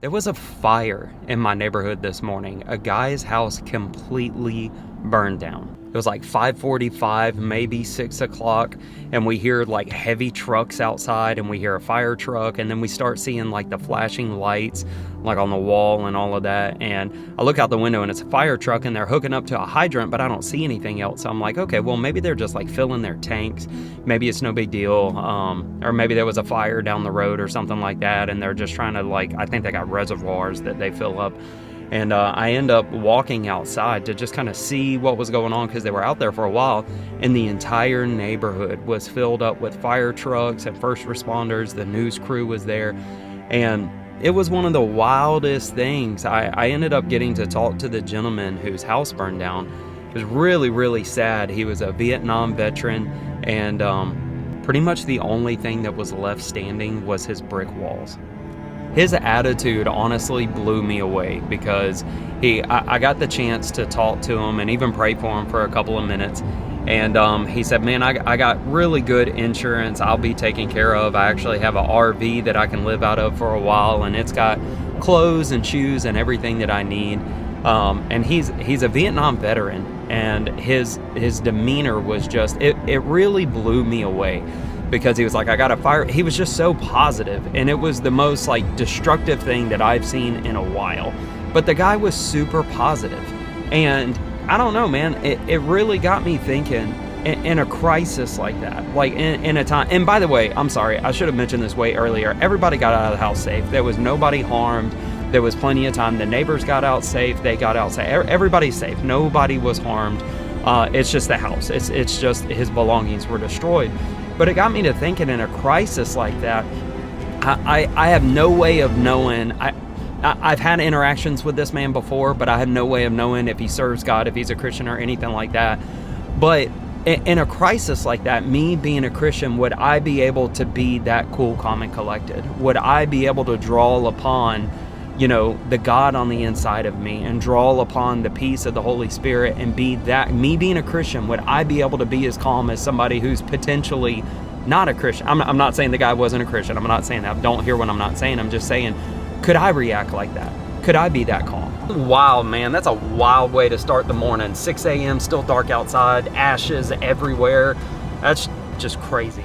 There was a fire in my neighborhood this morning. A guy's house completely burned down. It was like 5:45, maybe 6 o'clock, and we hear like heavy trucks outside, and we hear a fire truck, and then we start seeing like the flashing lights like on the wall and all of that. And I look out the window and it's a fire truck and they're hooking up to a hydrant, but I don't see anything else. So I'm like, okay, well, maybe they're just like filling their tanks. Maybe it's no big deal. Or maybe there was a fire down the road or something like that, and they're just trying to, like, I think they got reservoirs that they fill up. And I end up walking outside to just kind of see what was going on, because they were out there for a while, and the entire neighborhood was filled up with fire trucks and first responders. The news crew was there, and it was one of the wildest things. I ended up getting to talk to the gentleman whose house burned down. It was really, really sad. He was a Vietnam veteran, and pretty much the only thing that was left standing was his brick walls. His attitude honestly blew me away, because I got the chance to talk to him and even pray for him for a couple of minutes. And he said, man, I got really good insurance. I'll be taken care of. I actually have an RV that I can live out of for a while, and it's got clothes and shoes and everything that I need. And he's a Vietnam veteran, and his demeanor was just, it really blew me away. Because he was like, I got a fire. He was just so positive, and it was the most like destructive thing that I've seen in a while. But the guy was super positive. And I don't know, man, it really got me thinking in a crisis like that, like in a time. And by the way, I'm sorry, I should have mentioned this way earlier. Everybody got out of the house safe. There was nobody harmed. There was plenty of time. The neighbors got out safe. They got out safe. Everybody's safe. Nobody was harmed. It's just the house. It's just his belongings were destroyed. But it got me to thinking, in a crisis like that, I have no way of knowing. I've had interactions with this man before, but I have no way of knowing if he serves God, if he's a Christian or anything like that. But in a crisis like that, me being a Christian, would I be able to be that cool, calm, and collected? Would I be able to draw upon, the God on the inside of me, and draw upon the peace of the Holy Spirit, and be that, me being a Christian, would I be able to be as calm as somebody who's potentially not a Christian? I'm not saying the guy wasn't a Christian. I'm not saying that. Don't hear what I'm not saying. I'm just saying, could I react like that? Could I be that calm? Wow, man, that's a wild way to start the morning. 6 a.m., still dark outside, ashes everywhere. That's just crazy.